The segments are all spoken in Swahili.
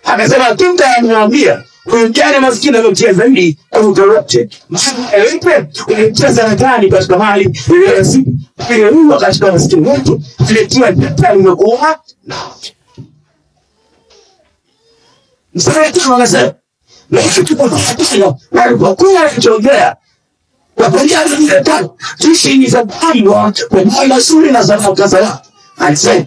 Akasema kimta anamwambia huyu mjane maskini anacheza hivi kwa utorote. Msipe unacheza na tani katika mali ile huwa katika maskini wetu tuletea tani umekuwa. Msaidia tunaweza. Na kitu tunafikisha wale kwa kuongea. Kwa pamoja na tani sisi ni za tani watu kwa maana suri na za kaza. Alisema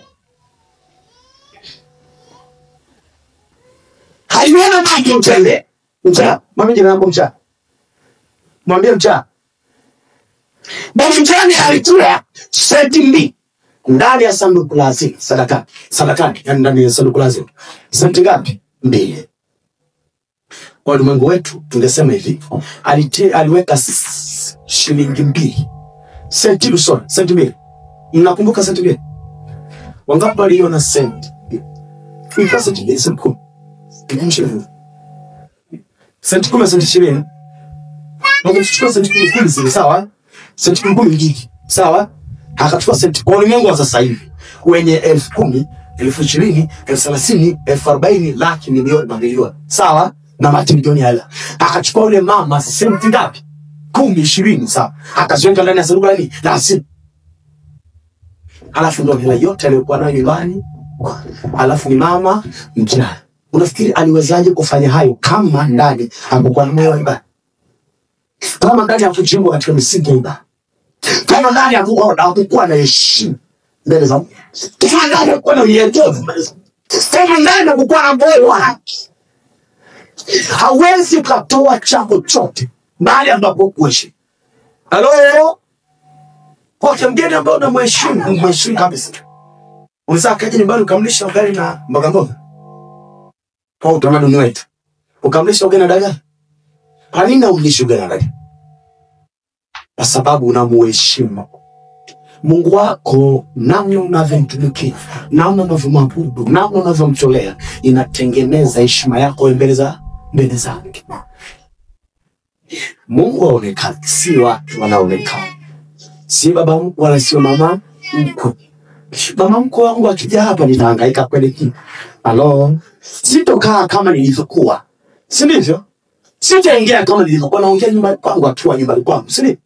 haiona maji mtende. Mcha, mwambie jina langu Mcha. Mwambie Mcha. Basi mchani alitoa senti mbili ndani ya sanduku la hazina, sadakani, yani ndani ya sanduku la hazina. Senti ngapi? 2. Kwa ulimwengu wetu tungesema hivi, aliweka shilingi 2. Senti 2. Mnakumbuka senti 2? Wangapi waliona senti? Ilikuwa senti 2, senti 10. Senti 10 senti 20. Wakachukua senti 10 sawa? Senti 10 gigi. Sawa? Akachukua senti kwa ulimwengu wa sasa hivi. Wenye 10,000, 20,000, 30,000, 40,000, laki, milioni, mamilioni. Sawa? Na mamilioni hela. Akachukua yule mama senti ngapi? 10, 20, sawa? Akaziweka ndani ya sanduku la nini? La hazina. Alafu ndio hela yote aliyokuwa nayo nyumbani. Alafu ni mama mjane. Unafikiri aliwezaje kufanya hayo kama ndani hakukuwa na moyo wa ibada? Kama ndani hakujengwa katika misingi ya ibada? Kama ndani hakukuwa na heshima mbele za Mungu? Kama ndani hakukuwa na unyenyekevu mbele za Mungu? Kama ndani hakukuwa na moyo wa haki? Hawezi kutoa chako chote mahali ambapo kuishi. Halo? Kwa mgeni ambao unamheshimu kabisa. Unaweza kaje nyumbani ukamlisha ugali na mboga? Kwa utamaduni wetu. Ukamlisha ugali na dagaa? Kwa nini unamlisha ugali na dagaa? Kwa sababu unamuheshimu Mungu wako. Namna unavyomtumikia, namna unavyomwabudu, namna unavyomtolea inatengeneza heshima yako mbele zake. Mungu aonekana, si watu wanaonekana. Si baba mkwe wala sio mama mkwe. Mama mkwe wangu akija hapa nitahangaika kweli kipi? Halo? Sitokaa kama nilivyokuwa. Si ndivyo? Sitaingia kama nilivyokuwa naongea nyumbani kwangu, akiwa nyumbani kwangu. Si ndivyo?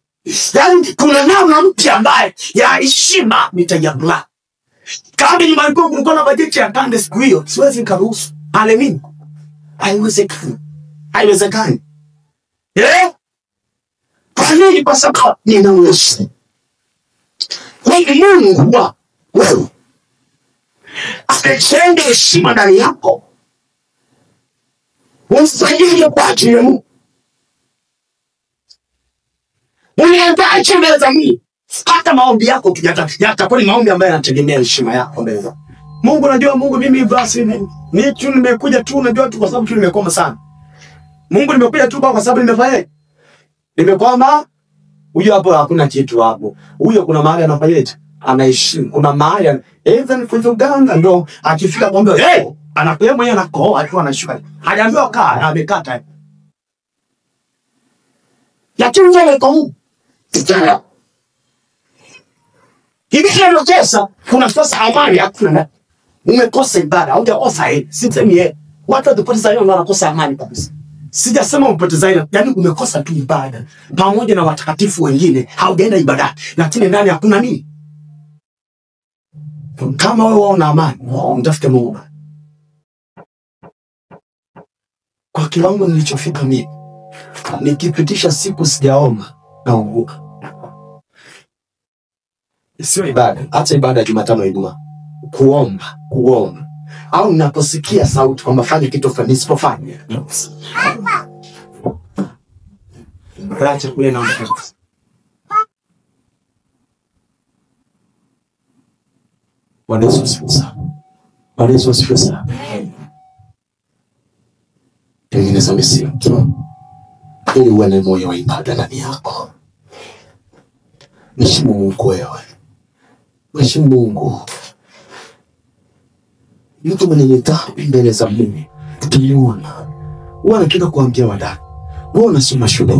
Yaani kuna namna mpya ambaye ya heshima nitajabla. Kama nyumbani kwangu nilikuwa na bajeti ya kande siku hiyo, siwezi nikaruhusu. Haleluya. Haiwezekani. Kwa nini? Kwa sababu ninaruhusu. Kwa hiyo Mungu wa wewe amejenga heshima ndani yako. Usifanye kwa ajili ya Mungu. Unaanza mbele za Mungu. Hata maombi yako yatakuwa ni maombi ambayo yanategemea heshima yako mbele za Mungu. Unajua Mungu, mimi basi ni tu nimekuja tu, unajua tu kwa sababu tu nimekoma sana. Mungu, nimekuja tu kwa sababu nimefanya. Nimekwama. Huyo hapo hakuna kitu hapo. Huyo kuna mahali anafanyaje? Anaheshimu. Kuna mahali even kwa ganga ndo akifika kwambia anakuja mwenyewe anakoa akiwa anashuka. Hajaambiwa kaa, amekata. Lakini wewe kwa Mungu tena. Hivi ndio kosa, kuna kosa amani hakuna. Umekosa ibada, hujakosa sisemi watu watapoteza hiyo ndio wanakosa amani kabisa. Sijasema upoteza ile, yani umekosa tu ibada. Pamoja na watakatifu wengine, haujaenda ibada. Lakini ndani hakuna nini? Kama wewe una amani, mtafute Mungu. Kwa kiwango nilichofika mimi, nikipitisha siku sijaomba na uvuka. Sio ibada, hata ibada ya Jumatano Ijumaa. Kuomba. Au unaposikia sauti kwamba fanya kitu fulani nisipofanya. Acha kule na mtoto. Bwana Yesu asifiwe sana. Tengeneza misingi ili uwe na moyo wa ibada ndani yako. Mheshimu Mungu wewe. Mheshimu Mungu. Mtu mwenye dhambi mbele za Mungu tutamuona. Wanataka kuambia wadada, wewe unasoma shule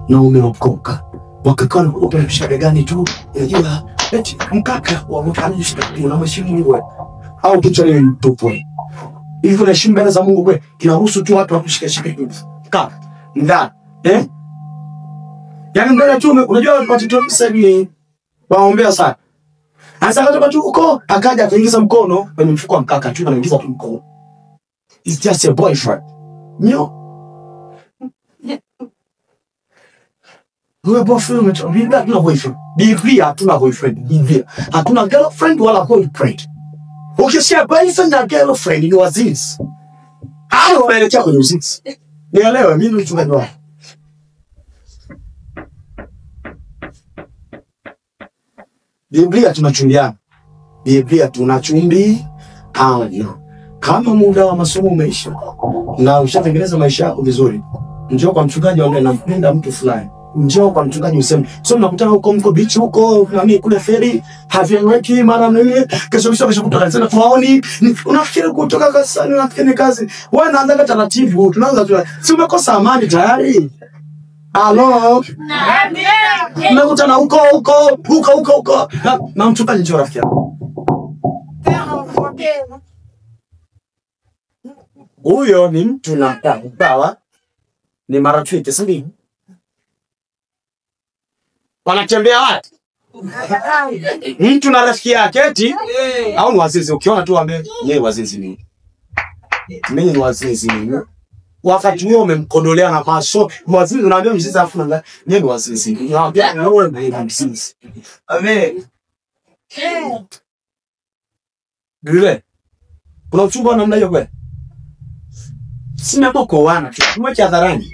na umeokoka. Wakakana kwa mshaka gani tu, unajua eti mkaka wa mkanishika unamheshimu wewe au kichwa ni mtupu. Hivyo na shimba za Mungu wewe kinaruhusu tu watu wakushikashike hivi. Kaka, nda, Yaani mbele tu unajua watu sasa ni waombea sana. Hasa kama tu uko akaja akaingiza mkono kwenye mfuko wa mkaka tu anaingiza tu mkono. It's just a boyfriend. No. Wewe boyfriend umetumia hatuna boyfriend. Biblia hatuna boyfriend. Biblia hatuna girlfriend wala boyfriend. Ukisikia boyfriend na girlfriend ni wazizi. Hao wanaelekea kwenye uzinzi. Nielewe mimi ni mchungaji wao. Biblia tunachumbiana. Biblia tunachumbi hayo. Kama muda wa masomo umeisha na ushatengeneza maisha yako vizuri, njoo kwa mchungaji ambaye anampenda mtu fulani. Njoo kwa mchungaji useme, "So mnakutana huko mko beach huko na mimi kule ferry, havieleweki mara nini, kesho kutoka tena tuwaoni." Unafikiri kutoka kasani unafikiri kazi. Wewe naanza taratibu, tunaanza tu. Si umekosa amani tayari? Halo. Mnakutana huko na mchungaji njoo rafiki yako. Huyo ni mtu na bawa ni marafiki sasa. Wanatembea wapi? Mtu na rafiki yake eti au ni wazizi? Ukiona tu ambaye yeye wazizi ni. Mimi ni wazizi ni. Wakati wewe umemkodolea na maso, wazizi unaambia mzizi afu na yeye ni wazizi. Unaambia wewe ni mzizi. Amen. Gule. Kuna uchumba namna hiyo kweli? Sina boko wana tu. Mwacha hadharani.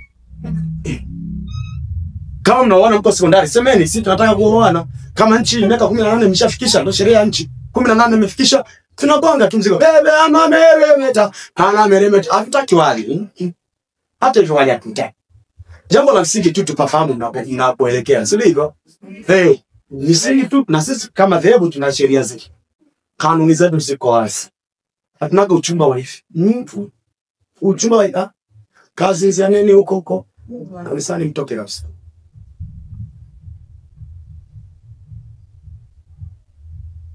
Kama mnaona mko sekondari, semeni sisi tunataka kuoana. Kama nchi miaka 18 imeshafikisha, ndio sheria ya nchi. 18 imefikisha, tunagonga tu mzigo. Bebe ama meremeta, ana meremeta, hatutaki wali. Hata hivyo wali hatutaki. Jambo la msingi tu tupafahamu mnapoelekea, sio hivyo? Msingi tu na sisi kama dhehebu tuna sheria zetu. Kanuni zetu ziko wazi. Hatunaga uchumba wa hivi. Uchumba wa kazi za nini huko. Kanisani mtoke kabisa.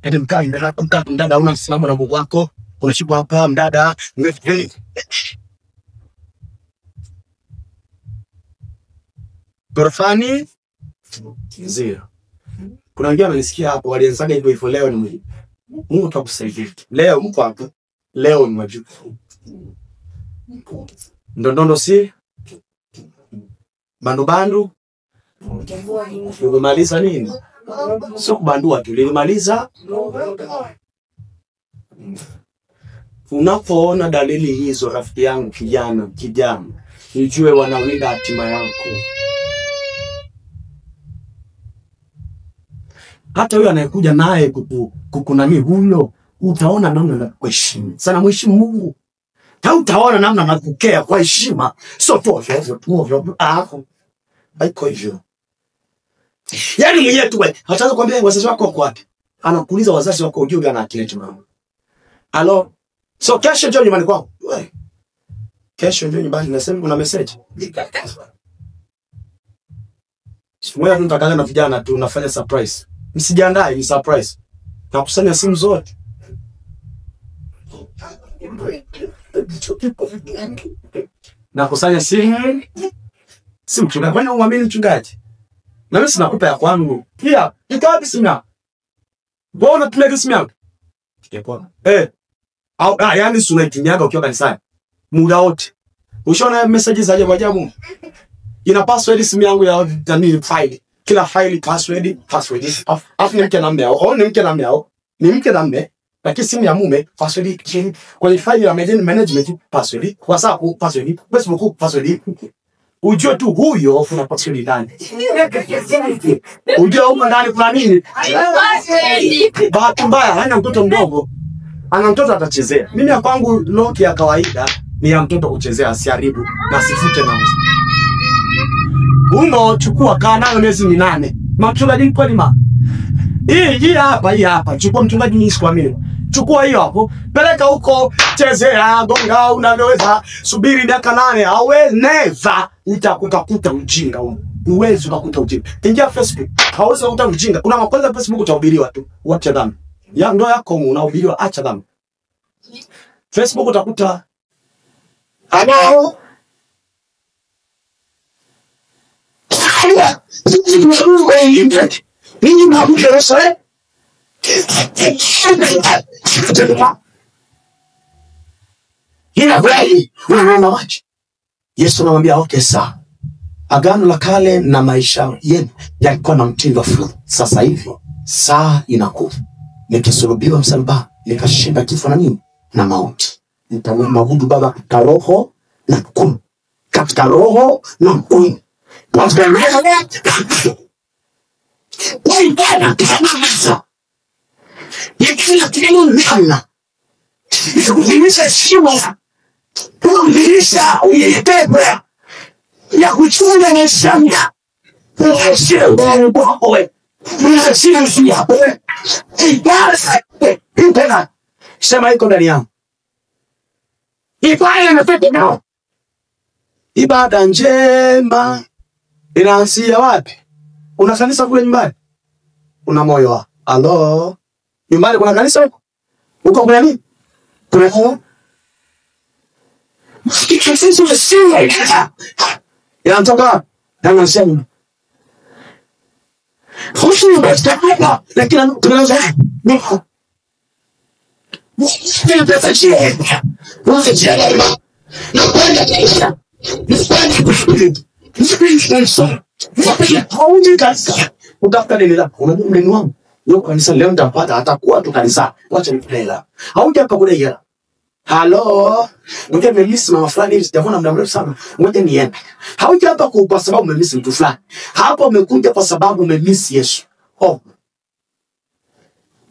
Ede mdada una msimamo na Mungu wako, unashikwa hapa mdada, gorofani zio. Kuna wengine wanisikia hapo walianzaga hivyo leo ni Mungu atakusaidia. Leo mko hapo. Leo ni wajibu. Ndondo si bandu umemaliza nini? Sio kubandua tu, nilimaliza. Unapoona dalili hizo rafiki yangu kijana, nijue wanawinda hatima yako. Hata huyo anayekuja naye kukunani huyo, utaona namna na kuheshimu. Sana mheshimu Mungu. Utaona namna na kukea kwa heshima. Sio tu ovyo. Haiko hivyo. Yaani mwenyewe tu wewe, hataanza kuambia wazazi wako wako wapi? Anakuuliza wazazi wako ujue ana akilete mama. Halo. So kesho njoo nyumbani kwangu. Wewe. Kesho njoo nyumbani nasema una message. Wewe tunataka na vijana tu unafanya surprise. Msijiandae ni surprise. Nakusanya simu zote. Nakusanya simu. Simu mchungaji. Kwani umwamini mchungaji? Na mimi sina kupa ya kwangu. Pia, ikawapi simu yako? Mbona tunatumia simu yako? Kwa. Yaani si unaitumiaga ukiwa kanisani. Muda wote. Ushaona messages za ajabu. Ina password simu yangu ya nini file. Kila file password. Afu ni mke na mume au ni mke na mume au ni mke na mume. Lakini simu ya mume password kwenye file ya management password. WhatsApp password. Facebook password. Ujue tu huyo una password ndani. Ujue huko ndani kuna nini? Bahati mbaya hana mtoto mdogo. Ana mtoto atachezea. Mimi ya kwangu lock ya kawaida ni ya mtoto kuchezea asiharibu na sifute na mzi. Umo chukua kaa nayo miezi 8. Mchungaji kweli ma. Hii hapa. Chukua mchungaji ni sikuamini. Chukua hiyo hapo. Peleka huko chezea gonga unavyoweza. Subiri miaka 8 hawezi never utakutakuta mjinga huko. uwezi ukakuta ujinga. Ingia Facebook, hauwezi kukuta ujinga. Kuna kwanza Facebook utahubiriwa tu, wacha dhambi. Ya ndo yako unahubiriwa acha dhambi. Facebook utakuta anao nini mnakuja sasa? Ina kweli unaona wacha. Yesu anamwambia okay sawa. Agano la kale na maisha yenu yalikuwa na mtindo fulani. Sasa hivi saa inakuja. Nikisulubiwa msalaba, nikashinda kifo na nini? Na mauti. Nitamwabudu Baba katika roho na kweli. Katika roho na kweli. Katika roho na kweli. Yekila kile nana. Kuzimisha shimo. Kuzimisha uyetepe. Ya kuchunga na shanga. Kuzimisha uyetepe. Kuzimisha uyetepe. Sema iko ndani yangu. Ibada njema inaanzia wapi? Una kanisa kule nyumbani? Una moyo wa alo? Nyumbani kuna kanisa huko? Uko kuna nini? Kuna nini? Sisi tunasema yanatoka yanasema Hoshi mbaya lakini tunaweza niko Mimi pesa napenda kanisa. Utafuta nini la? Unajua mleni wangu. Yo kanisa leo nitapata atakuwa tu kanisa. Wacha nipela. Hauja hapa kule hela. Halo. Ngoja nimemiss mama fulani hivi sijaona muda mrefu sana. Ngoja niende. Hauja hapa kwa sababu umemiss mtu fulani. Hapa umekuja kwa sababu umemiss Yesu. Oh.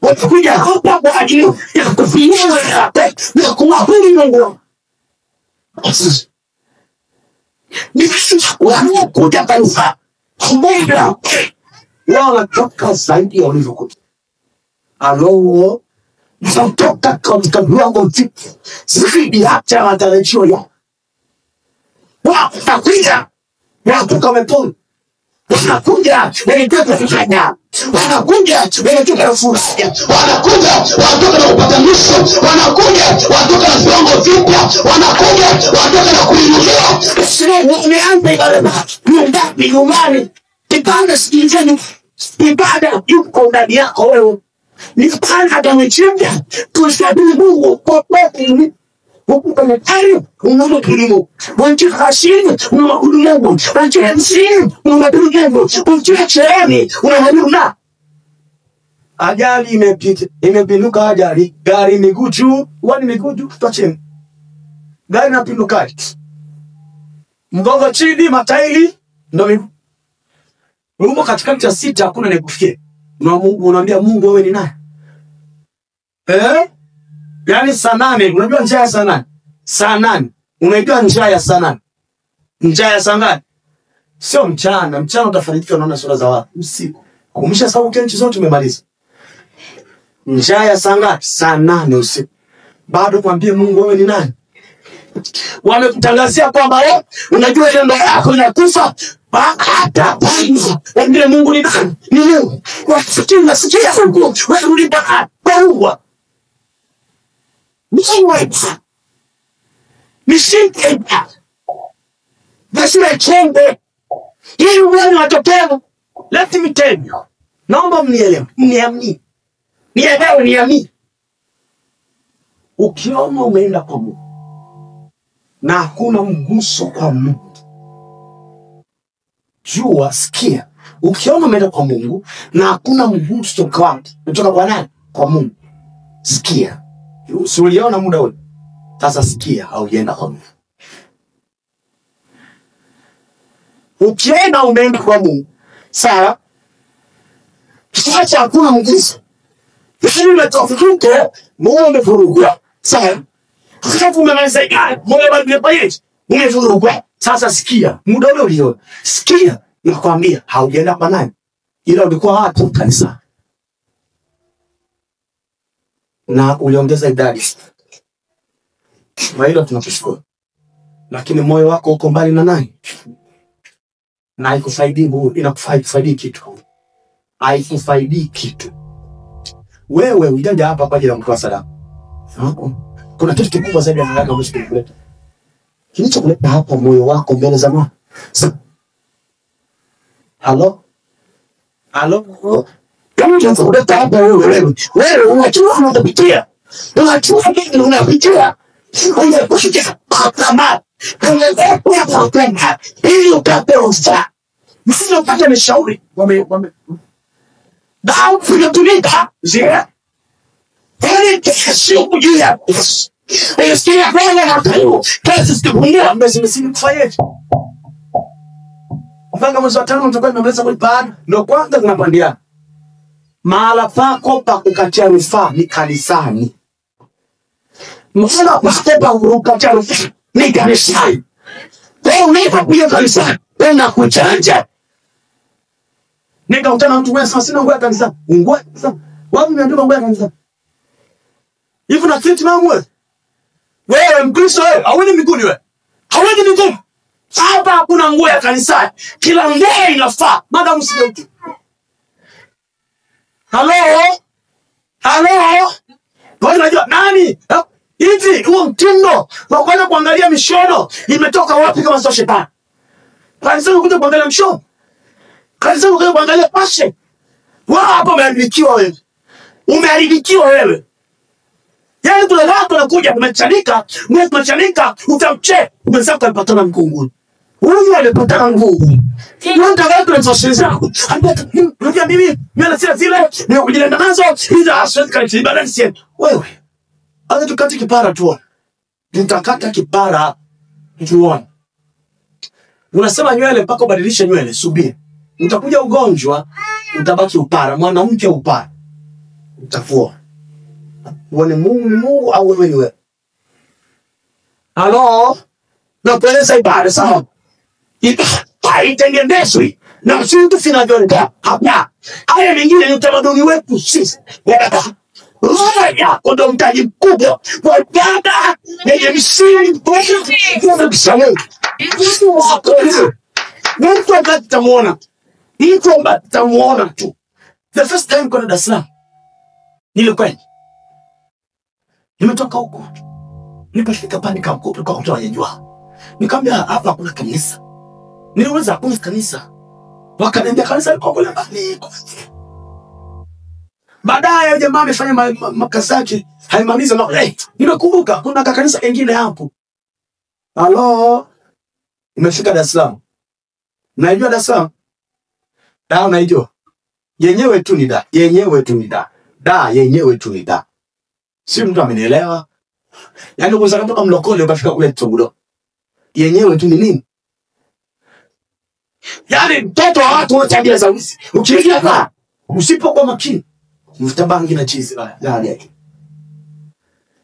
Watakuja hapa kwa ajili ya kufikia na kumwabudu Mungu. Wanakuja kanisa. Kumbea. Wanatoka zaidi ya ulivyokuja. Alo. Wanatoka katika viwango vipi. Zaidi hata matarajio yao. Watakuja. Watoka wamepona. Wanakuja wanatoka kufanya. Wanakuja wanatoka fursa. Wanakuja wanatoka na upatanisho. Wanakuja wanatoka na viwango vipya. Wanakuja wanatoka na kuinuliwa. Sio umeanza ibada. Nyumbani. Ibada sikilizeni. Ibada yuko ndani yako wewe. Ni ibada umechimba. Tusaidie Mungu kwa kweli. Ukupenda tari, unaona kilimo. Wanchi hashini, unaona yangu. Wanchi hamsini, unaona yangu. Wanchi cheni, unaona. Ajali imepita, imepinduka ajali. Gari miguu juu, wani miguu juu, tuacheni. Gari inapinduka. Mgongo chini, matairi, ndio miguu. Umo katikati ya sita, hakuna nikufikia. Unaambia Mungu wewe ni nani? Yaani saa 8, unajua njaa ya saa 8? Saa 8. Unajua njaa ya saa 8? Njaa ya saa ngapi? Sio mchana, mchana utafanikiwa unaona sura za watu. Usiku. Kumsha sauti nchi zote umemaliza. Njaa ya saa ngapi? Saa 8 usiku. Bado mwambie Mungu wewe ni nani? Wamekutangazia kwamba wewe unajua ile ndoa yako inakufa. Hata wengine Mungu ni nani? Ni Mungu. Wafikiria sikia Mungu. Wewe ulibaka. Mungu. Nishinda. Basi chembe. Hii wewe watokea. Let me tell you. Naomba mnielewe. Mniamini. Niamini. Ukiona umeenda kwa Mungu na hakuna mguso kwa Mungu. Jua sikia. Ukiona umeenda kwa Mungu na hakuna mguso kwa kutoka kwa nani? Kwa Mungu. Sikia. Usiuliona muda ule. Sasa sikia haujaenda kwa Mungu. Ukienda umeenda kwa Mungu. Sawa? Kisha hakuna mguso. Kisha umetofuka, Mungu amevurugwa. Sawa? Kisha umemaliza Mungu amevurugwa. Umevurugwa. Sasa sikia, muda ule uliona. Sikia, nakwambia haujaenda kwa nani? Ila ulikuwa hapo kanisa. Na uliongeza idadi. Kwa hilo tunakushukuru. Lakini moyo wako uko mbali na nani? Na haikufaidi bure, inakufaidi kitu. Haikufaidi kitu. Wewe ujaja hapa kwa ajili ya kutoa sadaka. Kuna kitu kikubwa zaidi ya sadaka ambacho kinakuleta. Kilichokuleta hapa moyo wako mbele za Mungu. Halo? Kama unakuleta hapa wewe unachua unapitia. Unachua kitu unapitia. Unapitia kama ili ukapewa saa. Msije upate mishauri. Dao kutumika. Zia. Ele kesho kujia. Sikia bwana na kaiu. Kazi sikunia msimu kufanyaje? Mpaka mwezi wa 5 tutakuwa tumemaliza kulipa. Ndio kwanza tunapandia. Mahala pako pa kukatia rufaa ni kanisani. Mahala pako pa kukatia rufaa ni kanisani. Wewe unapokuja kanisani, wenda kuchanja. Nikautana mtu wewe sina nguo ya kanisa. Nguo sasa. Wapi umeandika nguo ya kanisa? Hivi na kitu na nguo. Wewe Mkristo wewe, hauendi mbinguni wewe. Hauendi mbinguni. Hapa hakuna nguo ya kanisa. Kila nguo inafaa. Madam usije. Halo? Wewe unajua nani? Hivi huo mtindo wa kwenda kuangalia mishono imetoka wapi kama sio shetani? Kanisa unakuja kuangalia mishono. Kanisa unakuja kuangalia pashe. Wewe hapa umeharibikiwa wewe. Yaani tunakuja tumechanika utamche umezaa kupatana mkunguni. Huyu alipatana nguvu. Unataka tunasosheleza. Unajua mimi sina zile ni kujilinda nazo hizo aswezi kanisa balance wewe. Hata tukate kipara tu. Tutakata kipara tuone. Unasema nywele mpaka ubadilishe nywele, subiri. Utakuja ugonjwa, utabaki upara, mwanamke upara. Utafua. Uone Mungu au wewe ni wewe. Halo? Napeleza ibada sawa. Haitengendeshwi na vitu vinavyoendelea hapa. Haya mengine ni utamaduni wetu sisi. Roho ndo mtaji mkubwa wa ibada yenye misingi bora kusali. Mtu atamuona. Mtu atamuona tu. The first time kwa Dar es Salaam nilikwenda. Nimetoka huko. Nilipofika pale nikamkuta kwa kutoa nyanyua. Nikamwambia hapa kuna kanisa. Niliweza kuna kanisa. Wakaniambia kanisa liko kule mbali. Baadaye jamaa amefanya makazi yake haimaliza na nimekumbuka kuna kanisa kingine hapo. Halo. Nimefika Dar es Salaam. Naijua Dar es Salaam? Dao naijua. Yenyewe tu ni da. Da yenyewe tu ni da. Si mtu amenielewa. Yaani unaweza kutoka Mlokole ukafika kule Tongudo. Yenyewe tu ni nini? Yaani mtoto wa watu wote tabia za wizi. Ukiingia hapa, usipokuwa makini, mtabangi na chizi ndani yake.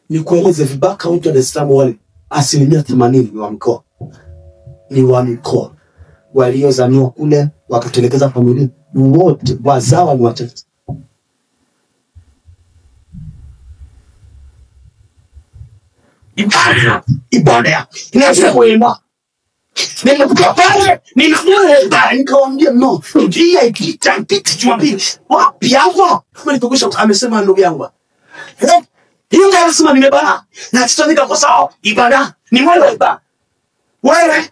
Nikueleze vibaka wote wa Dar es Salaam wale 80% ni wa mkoa. Ni wa mkoa. Waliozaliwa kule wakatelekeza familia wote wazawa ni wachache. Ibada inaweza kuimba. Nimekuja pale, ninamuomba nikamwambia no. Ndia ikitapita Jumapili. Wapi hapo? Kama nitokosha amesema ndugu yangu. Hiyo anasema nimebana. Na sitanika kwa sawa. Ibada ni wewe ibada. Wewe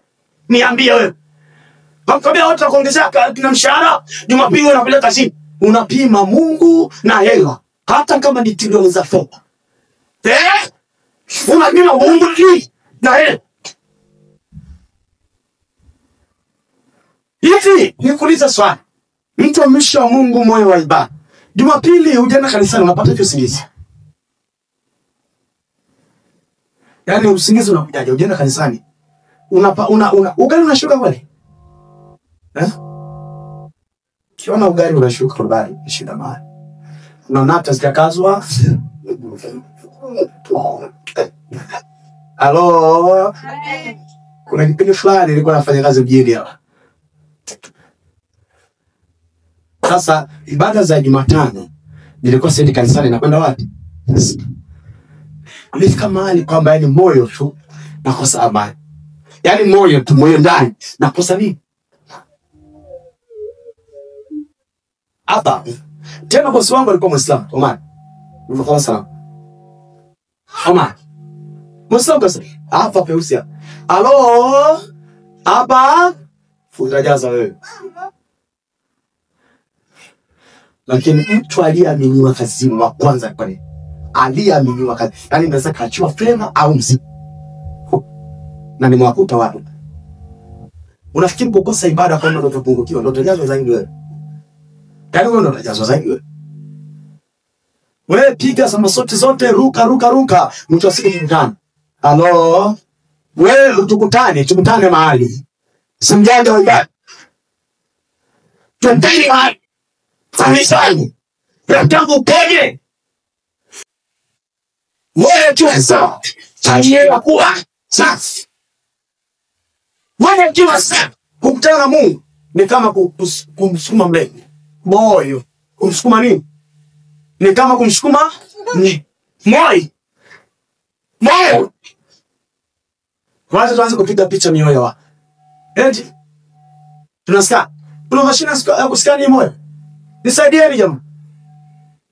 niambie wewe. Wakamwambia watu kuongezea na mshahara, Jumapili unapeleka kazi. Unapima Mungu na hela. Hata kama ni trilioni za fedha. Unapima Mungu na hela. Hivi nikuuliza swali. Mtu amesha Mungu moyo wa ibada. Jumapili hujaenda kanisani unapata hiyo usingizi. Yaani usingizi unakujaje? Hujaenda kanisani. Ugali unashuka kweli? Kiona ugali unashuka mbali, shida mali. Unaona zitakazwa. Halo. Kuna kipindi fulani nilikuwa nafanya kazi mjini hapa. Sasa ibada za Jumatano nilikuwa siendi kanisani na kwenda wapi? Nilifika mahali kwamba yani moyo tu nakosa amani. Yaani moyo tu, moyo ndani nakosa nini? Hapa. Tena bosi wangu alikuwa Muislamu. Omar. Unafahamu sana. Omar. Muislamu kasi. Hapa peusi hapa. Halo? Hapa? Utajaza wewe. Lakini mtu aliyeaminiwa kazini wa kwanza kwa nini? Aliyeaminiwa kazi. Yaani naweza kaachua fedha au mzigo. Na nimewakuta watu. Unafikiri kukosa ibada kwa ndio utapungukiwa, ndio utajazwa zaidi wewe. Yaani wewe ndio utajazwa zaidi wewe. Wewe piga sama zote ruka. Mtu asije tukutane. Halo? Wewe tukutane mahali. Simjanja wewe. Twendeni mahali. Kanisani. Nataka upoje. Wewe tuweza. Tayari kuwa safi. Wewe kiwasa. Kukutana na Mungu ni kama kumsukuma mlenge. Moyo. Kumsukuma nini? Ni kama kumsukuma moyo. Kwanza tuanze kupiga picha mioyo wa. Eti. Tunasikia. Kuna mashine ya kuskani moyo. Nisaidieni jamaa.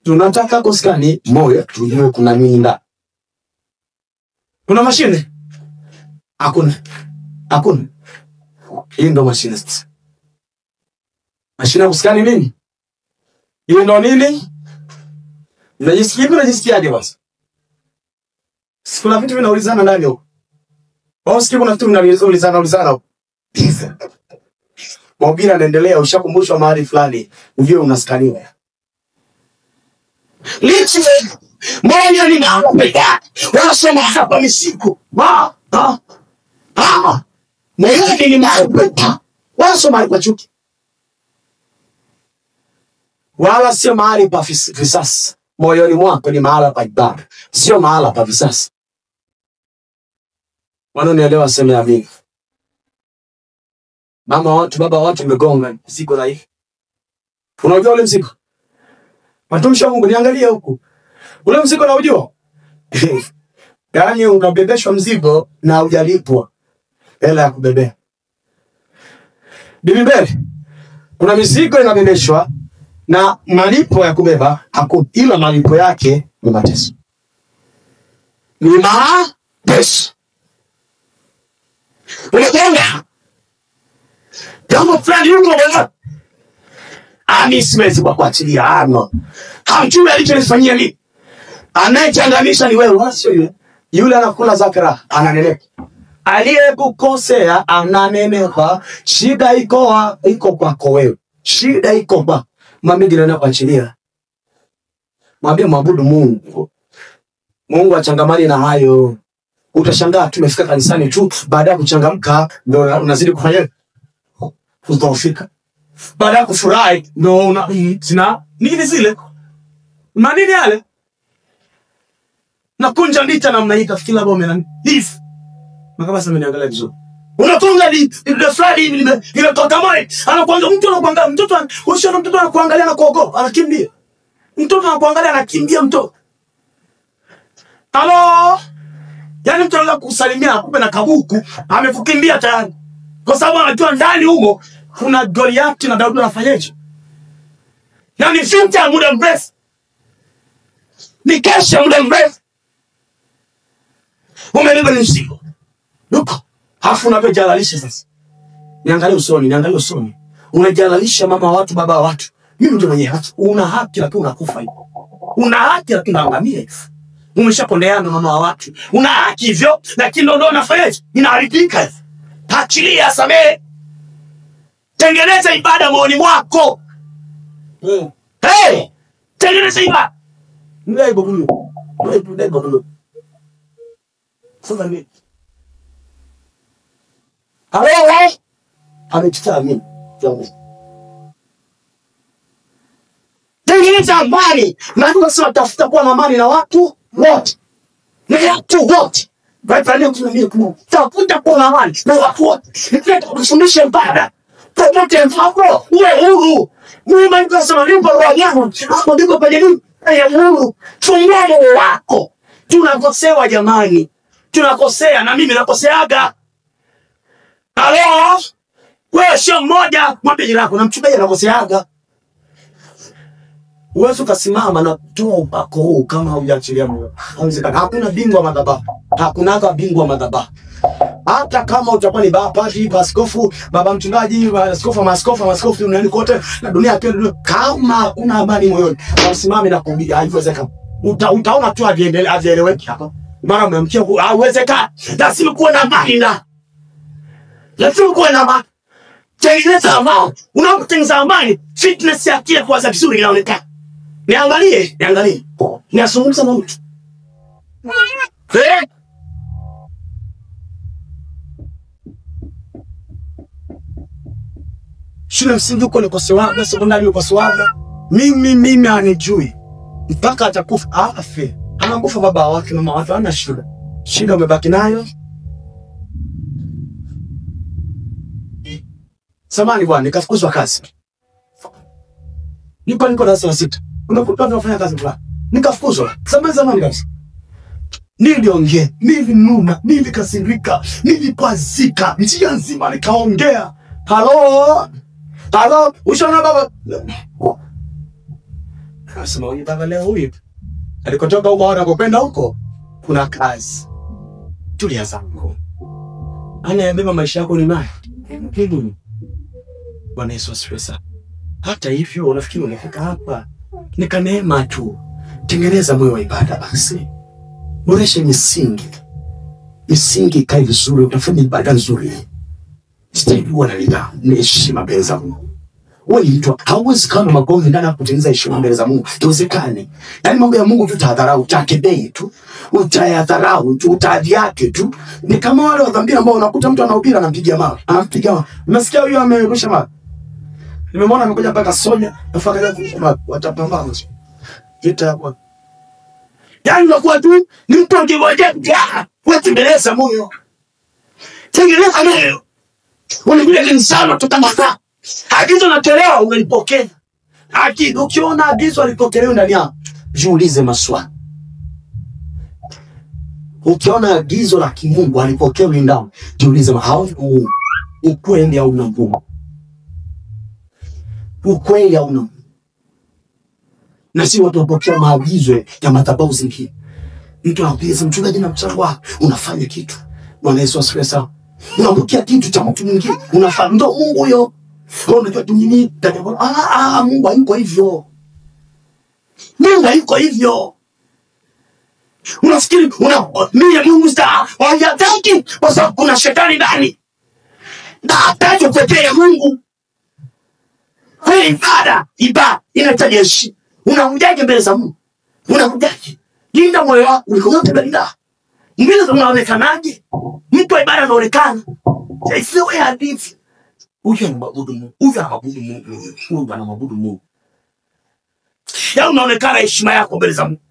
Tunataka kuskani moyo tujue kuna nini ndani. Kuna mashine? Hakuna. Hii ndo mashine sasa. Mashine ya kuskani nini? Hiyo ndo nini? Unajisikiaje basi? Kuna vitu vinaulizana ndani huko. Wao sikia kuna vitu vinaulizana huko. Mobile anaendelea ushakumbushwa mahali fulani, ujue unaskaniwa. Lichi moyo ni naopenda. Wanasema hapa ni siku. Moyo ni naopenda. Wanasema kwa chuki. Wala sio mahali pa visasi. Moyoni mwako ni mahali pa ibada. Sio mahali pa visasi. Wanaonielewa sema amini. Mama watu, baba watu umegonga mzigo na hivi. Unajua ule mzigo? Watumishi wa Mungu niangalie huku. Ule mzigo unajua? Yaani unabebeshwa mzigo na hujalipwa hela ya kubebea. Bibi mbele. Kuna mizigo inabebeshwa na malipo ya kubeba hakuna, ila malipo yake ni mateso. Ni mateso. Unaona? Kama fulani yuko wewe. Siwezi kuachilia ano. Hamjui alichonifanyia nini. Anayechanganisha ni wewe, wala sio yule. Yule anakula zakara, ananenepa. Aliyekukosea ananenepa. Shida iko kwako wewe. Shida iko kwa mami ndio kuachilia. Mwambie mwabudu Mungu. Mungu achangamani na hayo. Utashangaa tumefika kanisani tu, baada ya kuchangamka ndio unazidi kufanya kudhoofika. Baada ya kufurahi ndio zina nini zile? Manini yale? Nakunja ndita namna hii kafikiri labda umenani. Hivi. Makabasa ameniangalia vizuri. Unatunga ile fulani ile toka mai. Anakuanga mtoto ushaona mtoto anakuangalia na kuogopa, anakimbia. Mtoto anakuangalia anakimbia mtoto. Halo? Yaani mtu anataka kusalimia akupe na kabuku, amekukimbia tayari. Kwa sababu anajua ndani huko kuna Goliathi na Daudi anafanyaje? Yaani vita muda mrefu. Ni kesha muda mrefu. Umebeba mzigo. Nuko. Hafu unapojalalisha sasa. Niangalie usoni. Unajalalisha mama watu, baba watu. Mimi ndio mwenye haki. Una haki lakini unakufa hivyo. Una haki lakini unaangamia hivyo. Umeshapondeana mama wa watu. Una haki hivyo lakini ndio unafanyaje? Inaharibika hivyo. Achilia, samehe. Tengeneza ibada moyoni mwako. Hey! Tengeneza ibada. Ndio hivyo. Sasa mimi. Halo. Amechukua mimi. Tengeneza amani. Na sio tafuta kuwa na amani na watu wote. Na watu wote. Bwana mimi tafuta kuwa na amani na watu wote. Nitaka kufundisha ibada. Popote mfako uwe huru. Mungu anasema limbo la yangu. Hapo ndiko penye nini? Ya huru. Fungua moyo wako. Tunakosewa jamani. Tunakosea na mimi nakoseaga. Halo? Wewe sio mmoja, mwambie jirani yako na mchungaji anakoseaga. Uwezo ukasimama na kutoa upako huu kama hujaachilia moyo. Haiwezekani. Hakuna bingwa madhabahu. Hakuna bingwa madhabahu. Hata kama utakuwa ni baba, padri, askofu, baba mchungaji, askofu, maaskofu duniani kote na dunia yote, kama hakuna amani moyoni, usimame na kuhubiri, haiwezekani. Utaona tu avieleweki hapa. Mara umemkia, haiwezekani. Lazima kuwe na amani na. Lazima kuwe na amani. Tengeneza amani. Unapotengeneza amani, fitness ya akili kwa sababu vizuri inaonekana. Niangalie. Niazungumza na mtu. Shule msingi uko nikosewaga, sekondari nikosewaga. Mimi anijui. Mpaka atakufa afe. Anakufa baba wake, mama wake, hana shida. Shida umebaki nayo. Samani bwana, nikafukuzwa kazi. Niko darasa la 6. Unakuta tunafanya kazi fulani. Nikafukuzwa. Zamani kabisa. Niliongea, nilinuna, nilikasirika, nilipazika, njia nzima nikaongea. Halo, ushaona baba? Nasema huyu baba leo huyu. Alikotoka huko anakopenda huko, kuna kazi. Tulia zangu. Anayebeba maisha yako ni nani? Bwana Yesu asifiwe sana. Hata hivyo unafikiri unafika hapa nika neema tu. Tengeneza moyo wa ibada basi. Boresha misingi ikae vizuri, utafanya ibada nzuri. Sitakuwa na nidhamu, ni heshima mbele za Mungu. Wewe mtu hauwezi kama magomvi ndani kutengeneza heshima mbele za Mungu. Haiwezekani. Yaani mambo ya Mungu tutadharau, utakebei tu, utayadharau tu, utadhiake tu. Ni kama wale wadhambi ambao unakuta mtu anahubiri anampigia mawe. Unasikia huyo amerusha mawe. Nimemwona amekuja mpaka Sonya, afakaja watapambana. Vita hapo. Yaani unakuwa tu ni mtu angewaje, wewe moyo. Tengeneza moyo. Unakuja insano tutamaka. Agizo natolewa umelipokea. Ukiona agizo alipokelewa ndani yako, jiulize maswali. Ukiona agizo la kimungu alipokelewa ndani, jiulize hau ukweli au unamvuma. Ukweli au unamvuma. Na si watu wapokea maagizo ya madhabahu zingine. Mtu anapiga mchungaji na mchango wako, unafanya kitu. Bwana Yesu asifiwe sana. Unapokea kitu cha mtu mwingine, unafanya ndo Mungu huyo. Unajua tu nini? Mungu hayuko hivyo. Mungu hayuko hivyo. Unafikiri mimi Mungu star, hajataki kwa sababu kuna shetani ndani. Na hataki kupekea Mungu. Wewe ibada inahitaji heshima. Unakujaje mbele za Mungu? Unakujaje? Linda moyo wako, ulikote linda. Mbele za unaonekanaje? Mtu wa ibada anaonekana. Sio wewe hadithi. Huyu anaabudu Mungu. Huyu anaabudu Mungu. Ya unaonekana heshima yako mbele za Mungu.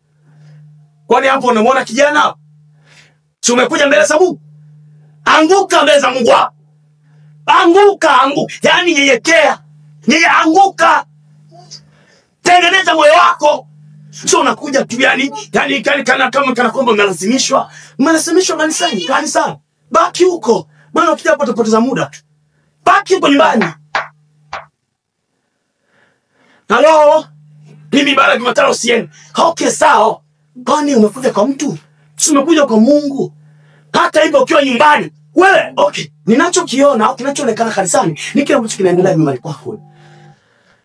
Kwani hapo unamwona kijana? Si umekuja mbele za Mungu? Anguka mbele za Mungu wako. Anguka. Yaani nyenyekea. Anguka. Tengeneza moyo wako. Sio unakuja tu yani kana kwamba unalazimishwa. Unalazimishwa kanisani. Baki huko. Maana ukija hapo utapoteza muda. Baki huko nyumbani. Halo? Mimi bara Jumatano sieni. Okay sawa. Kwani umekuja kwa mtu? Si umekuja kwa Mungu. Hata hivyo ukiwa nyumbani. Wewe, okay. Ninachokiona au kinachoonekana kanisani ni kile ambacho kinaendelea nyumbani kwako.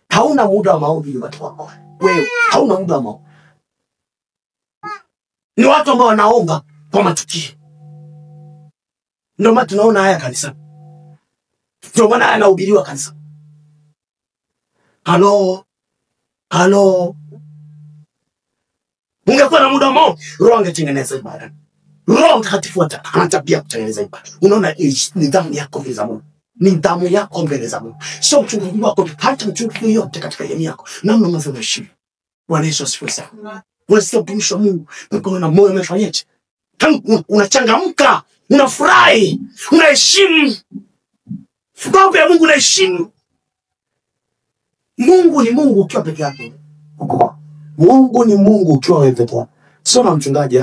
Hauna muda wa maombi nyumbani kwako. Wewe, hauna muda wa maombi. Ni watu ambao wanaomba kwa matukio. Ndio maana tunaona haya kanisani. Ndio maana anahubiriwa kanisa. Halo. Ungekuwa na muda wa maombi, Roho angetengeneza ibada. Roho Mtakatifu ana tabia kutengeneza ibada. Unaona nidhamu yako mbele za Mungu. Nidhamu yako mbele za Mungu. Sio mchungaji wako, hata mchungaji yote katika jamii yako. Namna unavyoheshimu. Bwana Yesu asifiwe sana. Unasikia mtumishi wa Mungu, unakuwa na moyo umefanyaje? Unachangamka, unafurahi, unaheshimu. Sababu ya Mungu unaheshimu. Mungu ni Mungu ukiwa peke yako. Mungu ni Mungu ukiwa wewe peke yako. Sio na mchungaji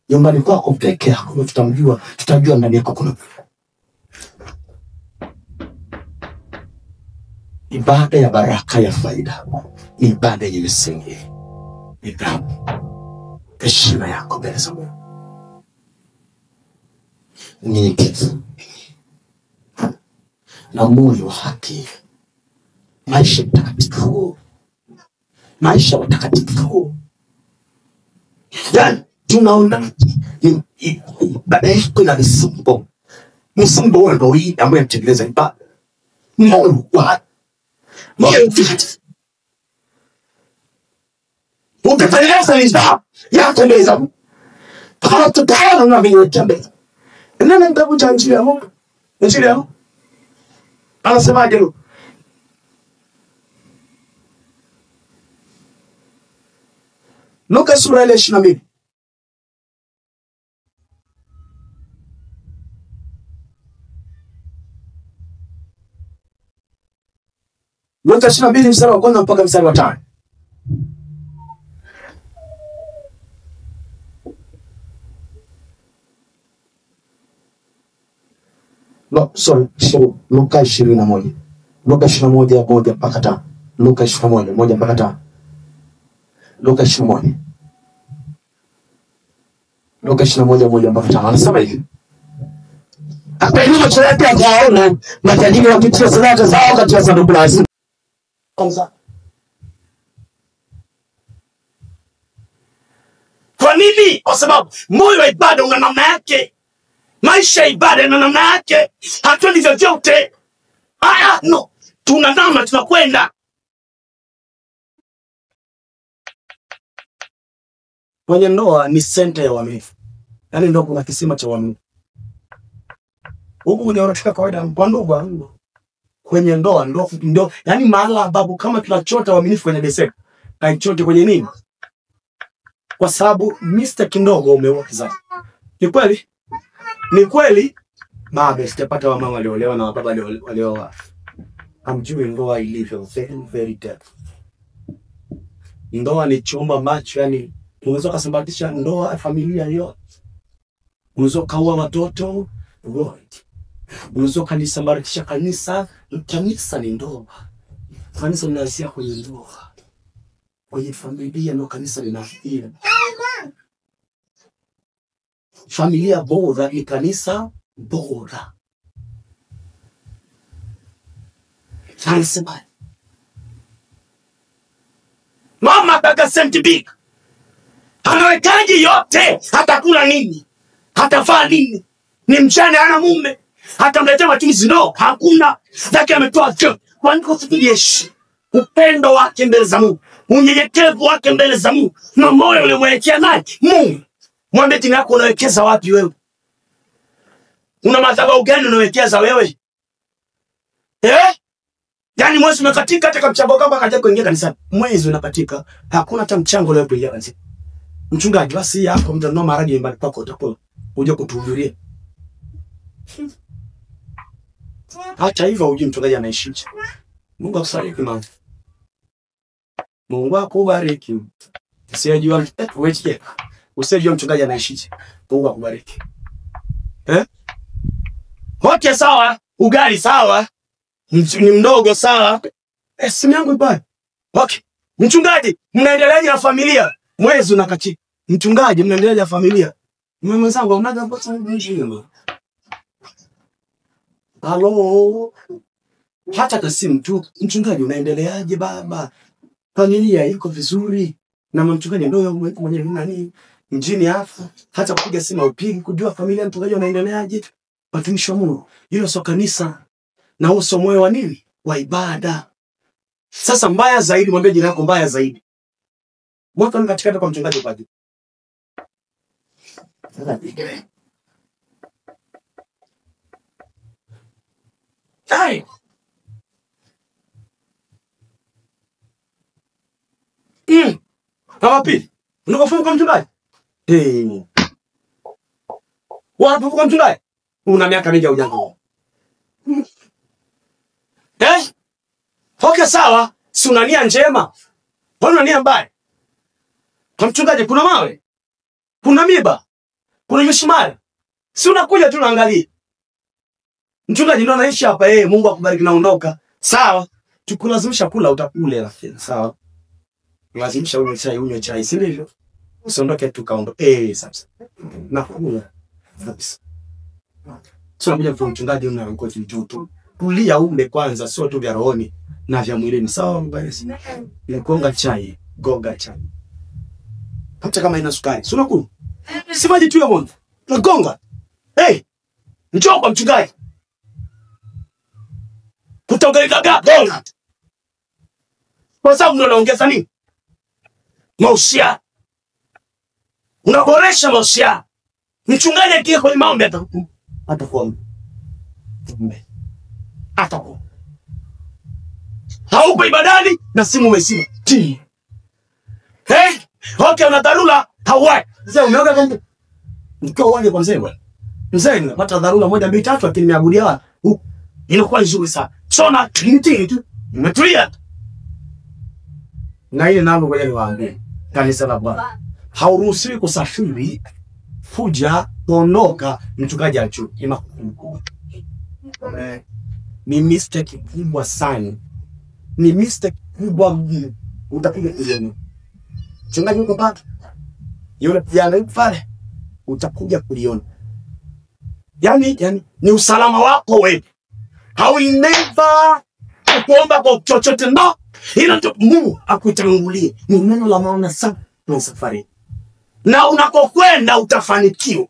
nyumbani kwako peke yako tutajua ndani yako kuna. Ibada ya baraka ya faida. ibada yenye misingi, nidhamu, heshima yako mbele za Mungu, unyenyekevu na moyo wa haki, maisha mtakatifu, maisha watakatifu. Yani tunaona ibada yako ina misimbo. Msimbo wa ndio hii ambayo mtengeleza ibada. Moyo wa mtakatifu. Utatengeneza nidhamu yako mbele za Mungu. Hata na mimi nitembea. Nani nitakuja njia ya Mungu? Njia ya Mungu. Anasemaje leo? Luka sura ile 22. Luka 22 mstari wa 1 mpaka mstari wa 5. No, sorry, Luka 21. Luka 21 1 mpaka 5. Luka 21 1 mpaka 5. Luka 21. Luka 21 1 mpaka 5. Anasema hivi. Akainua macho yake akaona matajiri wakitia sadaka zao katika sanduku la hazina. Kwa nini? Kwa sababu moyo wa ibada una namna yake. Maisha ya ibada na namna yake. Hatuendi vyovyote. No. Tuna namna tunakwenda. Kwenye ndoa ni senta ya uaminifu. Yaani ndio kuna kisima cha uaminifu. Huko kwenye urafiki kawaida kwa ndoa. Kwenye ndoa ndio yaani mahala ambapo kama tunachota uaminifu kwenye deseka, kaichote kwenye nini? Kwa sababu Mr. Kindogo umeoa kizazi. Ni kweli? Ni kweli? Baba sitapata wa mama waliolewa na baba waliolewa. Amjui ndoa ilivyo very deep. Ndoa ni chumba macho, yani unaweza kusambaratisha ndoa familia yote. Unaweza kaua watoto wote. Unaweza kanisambaratisha kanisa. Kanisa ni ndoa. Kanisa linaanzia kwenye ndoa. Kwenye familia ndio kanisa linafikia. Familia bora ni kanisa bora. Anasema mama kaka senti big. Anawekaje yote? Hatakula nini? Hatavaa nini? Ni mchana ana mume. Hatamletea matumizi hakuna. Lakini ametoa vyote. Kwa nini kusikijeshi? Upendo wake mbele za Mungu. Unyenyekevu wake mbele za Mungu. Na moyo ulimwekea naye Mungu. Mwambie tini yako unawekeza wapi wewe? Una madhabahu gani unawekeza wewe? Yaani mwezi umekatika hata mchango kama kaja kuingia kanisani. Mwezi unapatika, hakuna hata mchango leo kuingia kanisani. Mchungaji basi hapo mtanunua maharage nyumbani kwako utakuwa uje kutuhudhuria. Hata hivyo uje mchungaji anaishije. Mungu akubariki mama. Mungu akubariki. Usijua wewe usijua mchungaji anaishije. Mungu akubariki. Hote sawa, ugali sawa. Ni mdogo sawa. Simu yangu bwana. Okay. Mchungaji, mnaendeleaje na familia? Mwezi unakatika. Mchungaji, mnaendeleaje na familia? Mama zangu unaga hapo sana. Halo. Hata kasimu tu. Mchungaji, unaendeleaje baba? Familia iko vizuri. Na mchungaji ndio yuko mwenye nani? Mjini hapa. Hata kupiga simu upigi kujua familia mchungaji unaendeleaje? Watumishi wa Mungu. Hilo sio kanisa. Na uso moyo wa nini? Wa ibada. Sasa mbaya zaidi, mwambie jina lako mbaya zaidi. Mwaka ni katikati kwa mchungaji padi. Hai. Wapi? Unakofunga kwa mchungaji? Wapi kwa mchungaji? Una miaka mingi hujanga. Okay sawa, si una nia njema. Mbona una nia mbaya? Kwa mchungaji kuna mawe? Kuna miba? Kuna mishumari? Si unakuja tu unaangalia. Mchungaji ndio anaishi hapa Mungu akubariki naondoka. Sawa. Tukulazimisha kula utakule rafiki. Sawa. Lazimisha unywe chai, si ndivyo? Usiondoke tu kaondo. Sasa. Nakula. Kabisa. Sio bila kwa mchungaji unaanguka kijuto. Kulia umbe kwanza, sio tu vya rohoni na vya mwilini. Sawa basi. Ni gonga chai. Hata kama ina sukari. Si unakunywa? Si maji tu ya moto. Nagonga. Njoo kwa mchungaji. Kutogeleka gonga. Kwa sababu unaongeza nini? Mahusiano. Unaboresha mahusiano. Mchungaji akiwa kwenye maombi atakuomba. Atakuomba. Haupo ibadani na simu umesima. Okay, una dharura hauwai. Sasa umeoga kwa mkao wale kwa mzee bwana. Mzee napata dharura 1 2 3 lakini niabudia wapi? Inakuwa nzuri sana. Sona trinity tu. Umetulia. Na ile nalo ngoja niwaambie. Kanisa la Bwana. Hauruhusiwi kusafiri kuja kuondoka mchungaji achu. Ni mistake kubwa sana. Ni mistake kubwa mno. Utapiga kelele. Mchungaji uko pale. Yule kijana yuko pale. Utakuja kuliona. Yani ni usalama wako wewe. How we never kuomba kwa chochote no. Ila ndio Mungu akutangulie. Ni neno la maana sana kwa safari. Na unakokwenda utafanikiwa.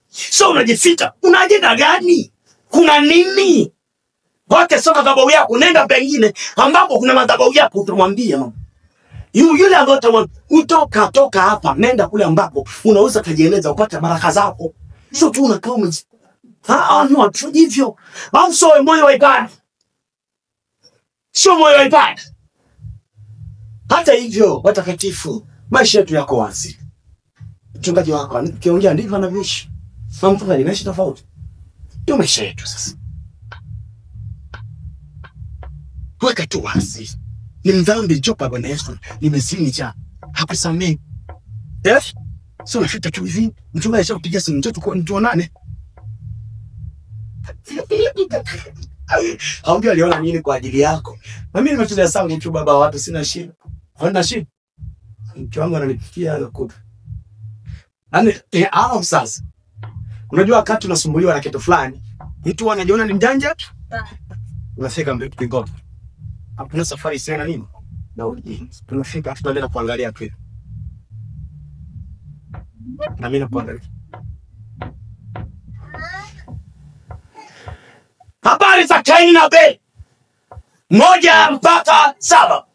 So unajificha, una ajenda gani? Kuna nini? Wake soma madhabahu yako, nenda pengine ambapo kuna madhabahu yako utamwambia mama. Yule ambaye utamwambia toka hapa, nenda kule ambapo unaweza kujieleza upate baraka zako. Sio tu unakaa no, tu hivyo. Au sio moyo wa ibada. Sio moyo wa ibada. Hata hivyo watakatifu, maisha yetu yako wazi. Mchungaji wako akiongea ndivyo anavyoishi. Mtu anaishi tofauti. Ndio maisha yetu sasa. Weka tu wazi. Ni mdhambi jopa Bwana Yesu. Nimezini cha. Hakusamehe. Sio nafuta tu hivi. Mchungaji ashakupigia simu njoo tuonane. Haujui aliona nini kwa ajili yako. Na mimi nimetulia sana mtu baba wa watu sina shida. Hauna shida. Mke wangu ananipikia anakuta. Sasa. Unajua wakati unasumbuliwa na kitu fulani, mtu anajiona ni mjanja, unafika mbinguni. Hakuna safari sana nini? Na tunafika tunaenda kuangalia tu. Na mimi nakuangalia. Habari za Kaini na Abeli. 1 mpaka 7.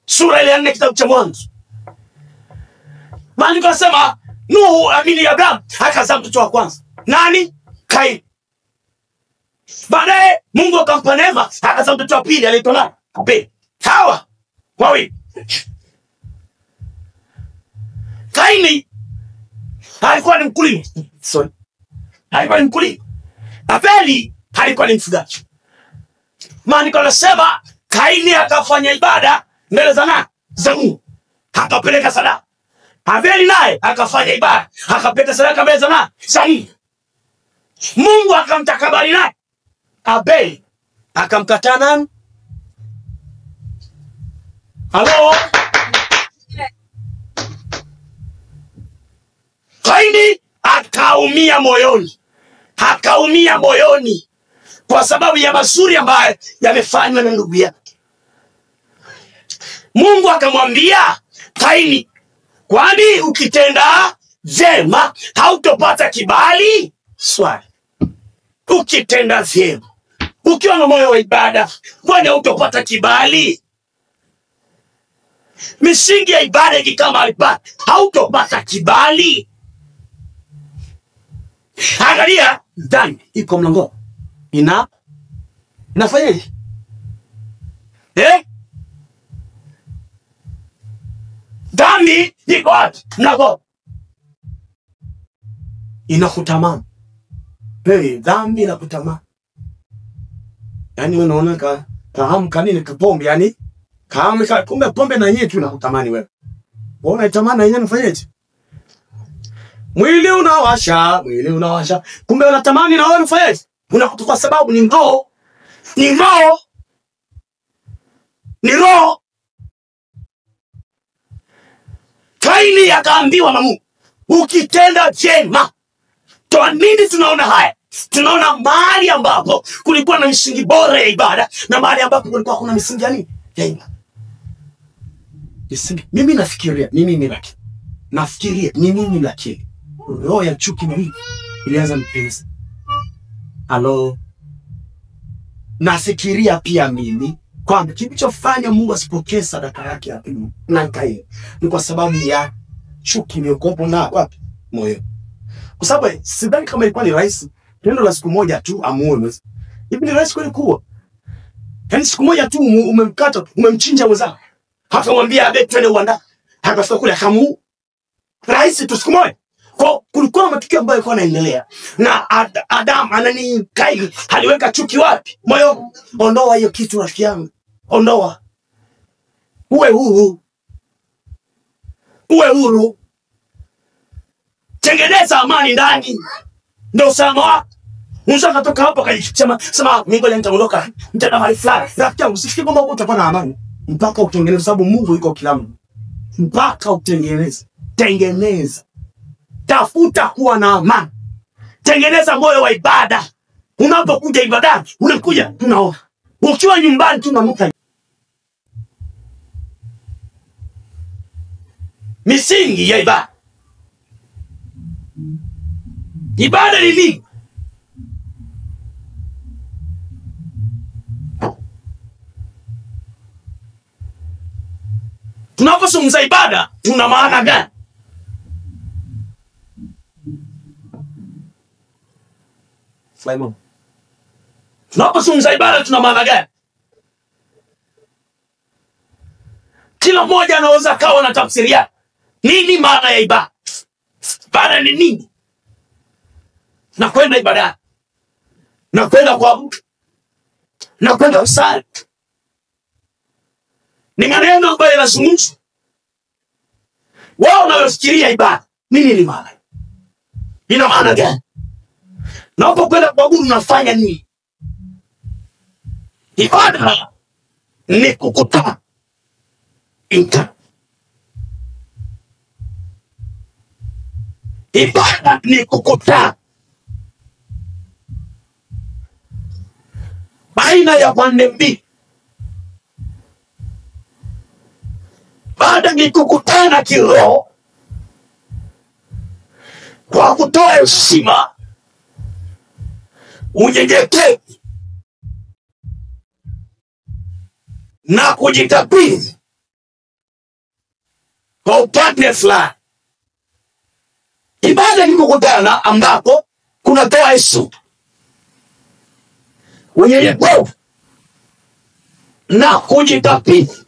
Sura ile ya 4 kitabu cha Mwanzo. Maandiko yanasema Nuhu amini Abraham akazaa mtoto wa kwanza. Nani? Kaini. Baadaye Mungu akampa neema akazaa mtoto wa pili aliitwa nani? Abeli. Hawa wawili. Kaini alikuwa ni mkulima. Alikuwa ni mkulima. Abeli alikuwa ni mfugaji. Maandiko yanasema Kaini akafanya ibada mbele za nani? Za Mungu. Akapeleka sadaka. Abeli naye akafanya ibada, akapeleka sadaka mbele za nani? Za Mungu. Mungu akamtakabali naye. Abeli akamkataa nani? Halo? Kaini akaumia moyoni. Akaumia moyoni kwa sababu ya mazuri ambayo yamefanywa na ndugu yake. Mungu akamwambia Kaini, kwani ukitenda vyema hautopata kibali? Swali. Ukitenda vyema, ukiwa na moyo wa ibada, kwani hautopata kibali? Misingi ya ibada ikikama alipata, hautopata kibali. Angalia, dhambi iko mlango. Inafanyaje? Dhambi iko wapi? Mlango. Inakutamani. Dhambi inakutamani. Yaani wewe unaona kahamu kanini kapombe, yani kahamu kumbe pombe na yenyewe tu inakutamani wewe. Wewe unaitamani na yenyewe unafanyaje? Mwili unawasha. Kumbe unatamani na wewe unafanyaje? Unakuta kwa sababu ni roho. Ni roho. Kaini akaambiwa na Mungu, ukitenda jema. Kwa nini tunaona haya? Tunaona mahali ambapo kulikuwa na misingi bora ya ibada na mahali ambapo kulikuwa kuna misingi ya nini? Ya ibada. Mimi nafikiria, roho ya chuki na mimi ilianza mpenzi. Halo. Nafikiria pia mimi kwamba kilichofanya Mungu asipokee sadaka yake ya na Kaini ni kwa sababu ya chuki iliyokuwa na wapi? Moyo. Kwa sababu sidhani kama ilikuwa ni rahisi tendo la siku moja tu amuone. Hivi ni rahisi kweli kuwa? Yaani siku moja tu umemkata, umemchinja mwenzako. Hakamwambia abe twende uanda. Akafika kule akamu. Rahisi tu siku moja. Kwa kulikuwa matukio ambayo yalikuwa yanaendelea. Na Adam Kaini aliweka chuki wapi? Moyo. Ondoa hiyo kitu rafiki yangu. Ondoa. Uwe huru. Tengeneza amani ndani. Ndio usalama wako. Unataka kutoka hapo sema mimi ngoja nitaondoka. Nitaenda mahali fulani. Rafiki yangu usifikiri kwamba utakuwa na amani mpaka utengeneze, sababu Mungu yuko kila mtu. Mpaka utengeneze. Tengeneza. Tafuta kuwa na amani. Tengeneza moyo wa ibada. Unapokuja ibadani, unakuja tunaomba. Ukiwa nyumbani tunamka. Misingi ya ibada. Ibada ni nini? Tunapozungumza ibada, tuna maana gani? Simon. Tunapozungumza ibada, tuna maana gani? Kila mmoja anaweza kawa na tafsiri yake. Nini maana ya ibada? Ibada ni nini? Nakwenda ibada. Nakwenda kwa mtu. Nakwenda usali. Ni maneno ambayo yanazungumzwa. Wao wanafikiria ibada. Nini ni maana? Ina maana gani? Unapokwenda kuabudu unafanya nini? Ibada ni kukutana. Ibada ni kukutana baina ya pande mbili. Ibada ni kukutana kiroho kwa kutoa heshima, unyenyekevu na kujikabidhi kwa upande fulani. Ibada ni kukutana ambapo kunatoa heshima, unyenyekevu na kujikabidhi.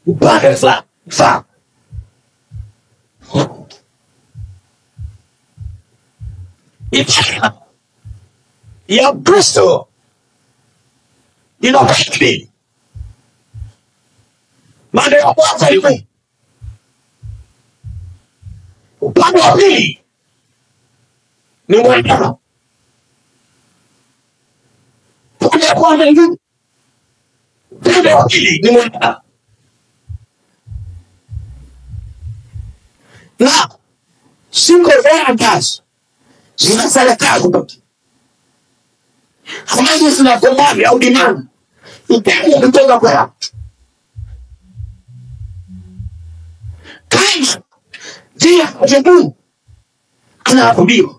Upande fulani. Ibada ya Kristo inabidi maana ya kwanza hivi. Upande wa pili ni mwenda. Upande wa kwanza hivi. Upande wa pili ni mwenda. Na single veritas zinafanya kazi. Hamani zinakombani au dimani. Upende kutoka kwa kazi. Dia kujebu. Anaabudiwa.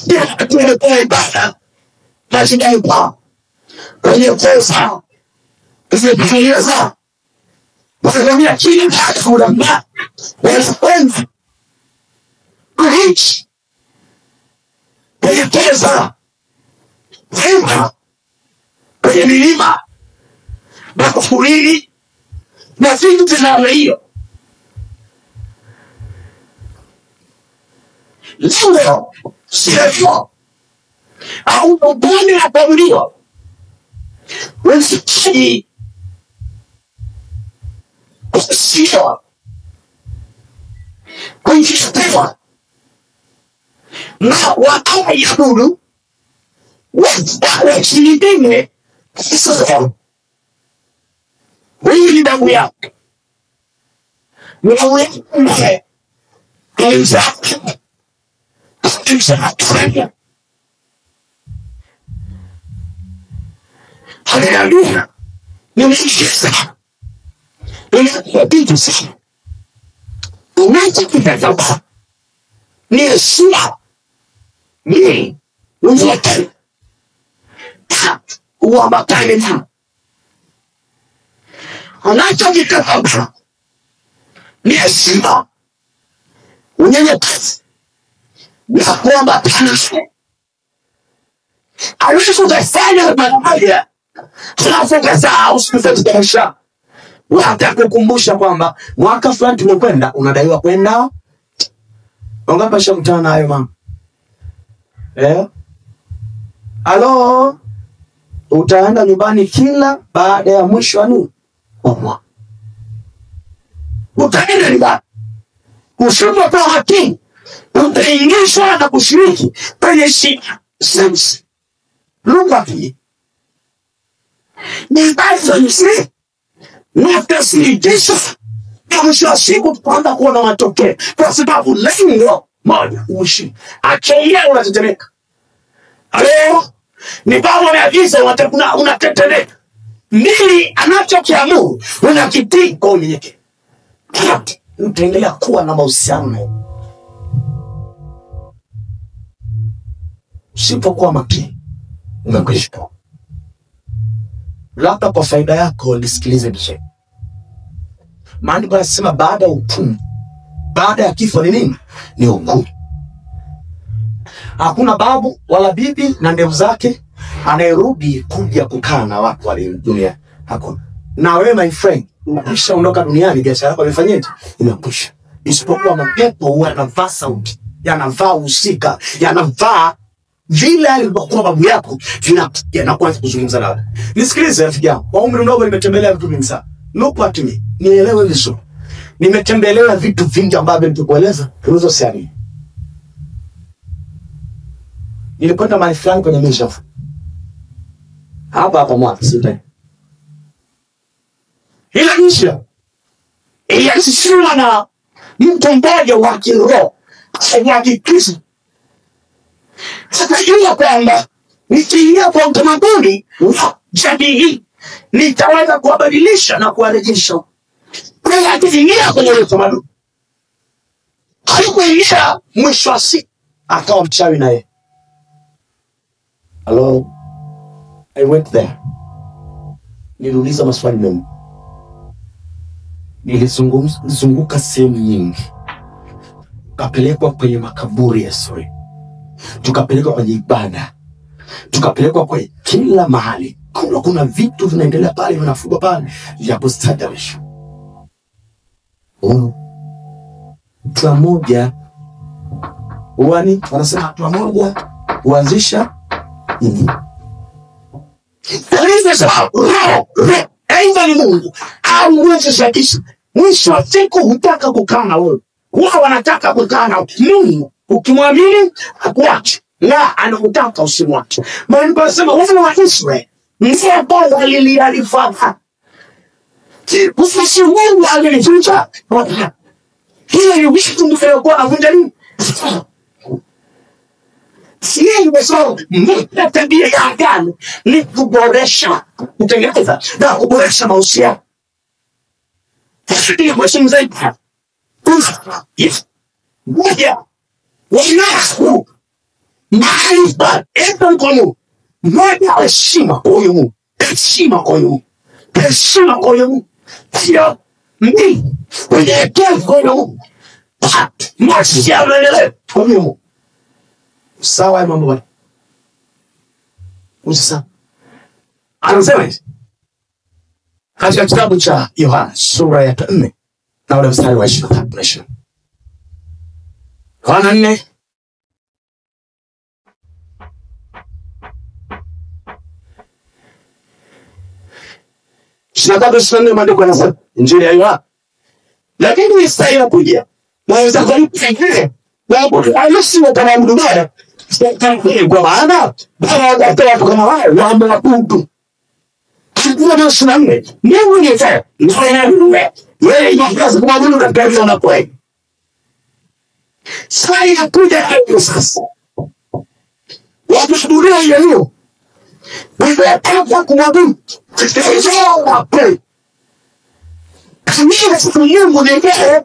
Dia katuwe kwa ibada. Na shidaipa. Kwenye pesa. Kwenye Wakilamia chini hata ulamba. Wasipenzi. Kuhichi. Kwenye pesa. Wema. Kwenye milima. Makufurili. Na vitu tinawe hiyo. Leo. Sio. Au upande na pamilio. Wasipenzi. Sio kujistewa na wakaiabudu wale chilidine sasa wewe damu yako wewe Kaiza Kaiza Hallelujah. Nimeshika. Nimepita sana. Unachokita sasa. Ni sura. Ni unyote. Uambatane na. Unachokita sasa. Ni sura. Unyote. Na kuambatana na. Alishukufanya pamoja. Tunafanya usifanye watakukumbusha kwamba mwaka fulani tumekwenda, unadaiwa kwenda. Wangapi shamtana nayo mama? Halo? Utaenda nyumbani kila baada ya mwisho wa nini? Mwaka. Utaenda nyumbani. Kusema kwa haki. Utaingishwa na kushiriki kwenye shida. Sensi. Lunga hii. Ni bazo nisi. Na tasirikisha. Na mwisho wa siku tupanda kuwa na matokeo. Kwa sababu lengo moja uishi. Acheia unatetemeka. Aleo. Ni baba ameagiza unatetemeka. Nini anachokiamuru unakitii kwa unyenyekevu. Utaendelea kuwa na mahusiano. Usipokuwa makini umekwisha. Labda kwa faida yako nisikilize vizuri. Maandiko yanasema baada ya hukumu, baada ya kifo ni nini? Ni hukumu. Hakuna babu wala bibi na ndevu zake anayerudi kuja kukaa na watu wale dunia. Hakuna. Na wewe my friend, ukishaondoka duniani biashara yako imefanyaje? Imekwisha. Isipokuwa mapepo huwa yanavaa sauti, yanavaa usika, yanavaa vile alivyokuwa babu yako vinakuja na kuanza kuzungumza nawe. Nisikilize rafiki yangu. Kwa umri mdogo nimetembelea vitu vingi sana. Look at me. Nielewe vizuri. Nimetembelea vitu vingi ambavyo nitakueleza tulizo siani. Nilikwenda mahali fulani kwenye mission. Hapa mwana sita. Ile mission ilianzishwa na mtu mmoja wa kiroho wa Kikristo. Sasa hiyo kwamba nikiingia kwa utamaduni wa jamii hii nitaweza kuwabadilisha na kuwarejesha. Kwa akiingia kwenye utamaduni alikuingia mwisho wa siku akawa mchawi naye. Hello, I went there. Niliuliza maswali mengi. Nilizunguka sehemu nyingi. Tukapelekwa kwenye makaburi ya sori. Tukapelekwa kwenye ibada. Tukapelekwa kwa kila mahali. Kuna vitu vinaendelea pale, vinafugwa pale vya kustajaabisha. Mtu mmoja wani wanasema mtu mmoja huanzisha nini? Aidha ni Mungu au mwisho kisa. Mwisho wa siku hutaka kukaa na wewe. Wao wanataka kukaa na Mungu. Ukimwamini akuache na anakutaka usimwache. Maana anasema wewe wa Israeli mzee bwana alifanya. Usisi Mungu alinifunza. Hiyo ni vitu ndivyo kwa avunja nini? Sio msao na tabia ya agano ni kuboresha kutengeneza na kuboresha mahusiano. Ndio msimu zaidi. Yes. Moja. Wanafu. Maarifa. Epo kono. Moja heshima kwa Mungu. Heshima kwa Mungu. Heshima kwa Mungu. Sio mimi. Unyenyekea kwa Mungu. Masiamele kwa Mungu. Sawa ya mambo bwana. Usisa. Anasema hivi. Katika kitabu cha Yohana sura ya 4 na ule mstari wa 23. Yohana 4. Sinataka tusome maandiko yanasema Injili ya Yohana. Lakini Isa inakuja. Naweza kuipigia. Na alisi wa kama mdumara Kwa maana baada ya kama wao wamewabudu. Chukua na siname. Mungu ni sawa. Wewe unapaswa kuabudu katika jina la kweli. Sasa inakuja hapo sasa. Watu dunia hiyo. Wewe hapa kuabudu. Sio la kweli. Mimi sasa Mungu ni yeye.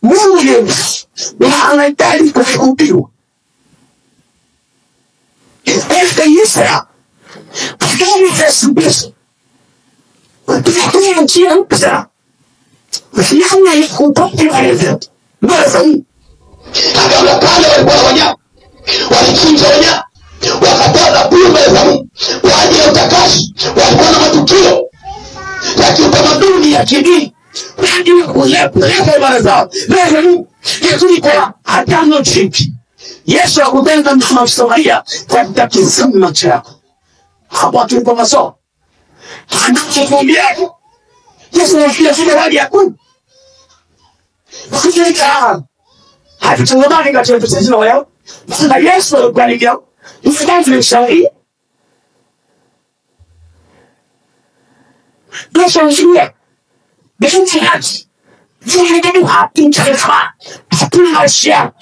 Mungu ni anahitaji kuhubiriwa. Esta Isra. Porque Yesu Kristo. Porque njia mpya. Namna ya kupokea hivyo. Basi. Kabla pale walikuwa wanyama. Walichinja wanyama. Wakatoa dhabihu mbele za Mungu. Kwa ajili ya utakaso. Walikuwa na matukio ya kiutamaduni ya kidini. Kwa ajili ya kuleta ibada zao. Lakini kwa Agano Jipya Yesu hakupenda mama Samaria katika kisima chako. Hapo tulipo masomo. Anachokuambia Yesu anafia zile hali ya kuni. Wakijika hatutazamani katika tatizo wao. Sasa Yesu alikuwa mfanye shauri. Yesu anajua. Yesu anajua. Yesu anajua. Yesu anajua.